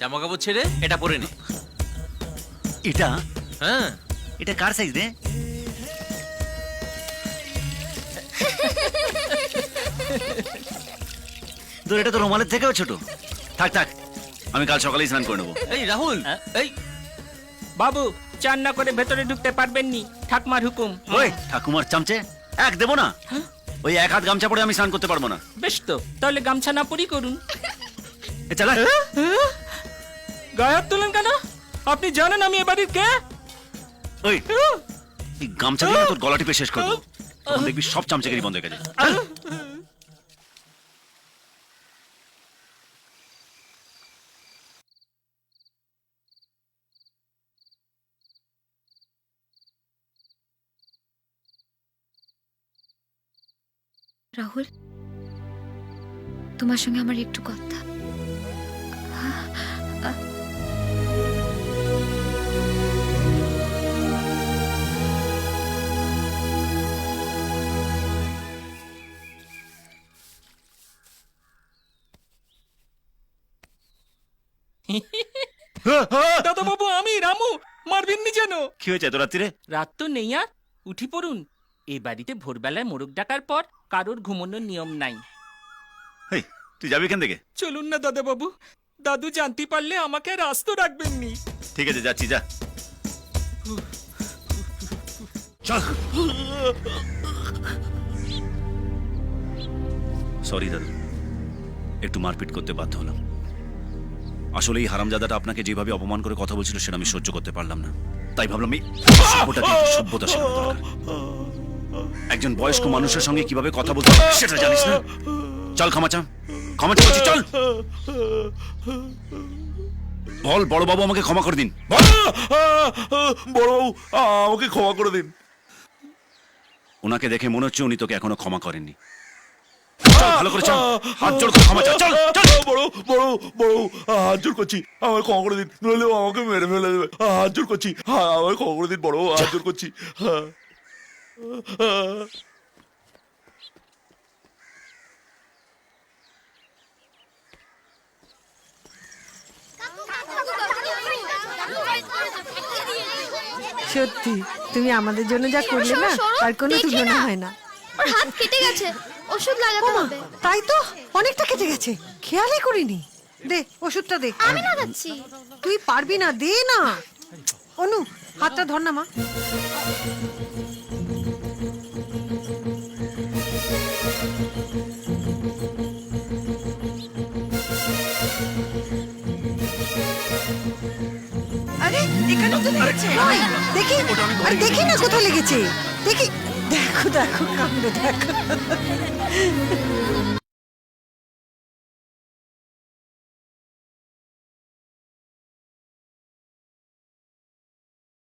জামা কাপড় ছেড়ে এটা পরে নে। এটা হ্যাঁ, এটা কার সাইজ রে? তোর এটা তো রুমালের থেকেও ছোট। থাক থাক, আমি কাল সকালেই স্নান করে নেবো। এই রাহুল, এই বাবু, চান না করে ভেতরে ঢুকতে পারবেন নি, ঠাকমার হুকুম। ওই ঠাকুমার চামচে এক দেবো না। ওই এক হাত গামছা পরে আমি স্নান করতে পারবো না। বেশ তো, তাহলে গামছা না পরি করুন। এ চালা। গায়ে হাত তোলেন কেন? আপনি জানেন আমি এ বাড়ির কে? ওই এই গামছা দিয়ে না তোর গলা টিপে শেষ করবো। তখন দেখবি সব চামচাগিরি বন্ধ হয়ে গেছে। রাহুল, তোমার সঙ্গে আমার একটু কথা। দাদা বাবু, আমি রামু, মারবেননি যেন। কি হয়েছে এত রাত্রিরে? রাত তো নেই আর, উঠি পড়ুন। এই বাড়িতে ভোরবেলায় মোরগ ডাকার পর কারোর ঘুমানোর নিয়ম নাই। এই তুই যাবি এখান থেকে? চলুন না দাদা বাবু, দাদু জানতে পারলে আমাকে আর আস্ত রাখবেননি। ঠিক আছে, যাচ্ছি, যা। চল। সরি দাদু, একটু মারপিট করতে বাধ্য হলাম। আসলে এই হারামজাদাটা আপনাকে যেভাবে অপমান করে কথা বলছিল সেটা আমি সহ্য করতে পারলাম না। তাই ভাবলাম এই সভ্যটাকে একটু সভ্যতা শেখানো দরকার। একজন বয়স্ক মানুষের সঙ্গে কিভাবে কথা বলতে হয় সেটা জানিস না? চল ক্ষমা চা, ক্ষমা চা বলছি, চল। বল বড় বাবু আমাকে ক্ষমা করে দিন। বল। বড়বাবু, আমাকে ক্ষমা করে দিন। ওনাকে দেখে মনে হচ্ছে উনি তোকে এখনো ক্ষমা করেননি। চল, ভালো করে চল, হাত জোড় করে ক্ষমা চা, চল চল। বড় বড় বড়, হাত জোর করছি, আমাকে ক্ষমা করে দিন, নইলে ও আমাকে মেরে ফেলে দেবে। হাত জোর করছি, আমাকে ক্ষমা করে দিন বড়, হাত জোর করছি। সত্যি তুমি আমাদের জন্য যা করলে না, আর কোনো তুলনা হয় না। ওর হাত কেটে গেছে, ওষুধ লাগাতে হবে। তাই তো, অনেকটা কেটে গেছে, খেয়ালই করিনি। দে ওষুধটা দে। আমি লাগাচ্ছি। তুই পারবি না, দে না। অনু, হাতটা ধর না মা। আরে এখানে তো লেগেছে। দেখি, আরে দেখি না কোথায় লেগেছে। দেখি, দেখো দেখো কাণ্ড দেখো।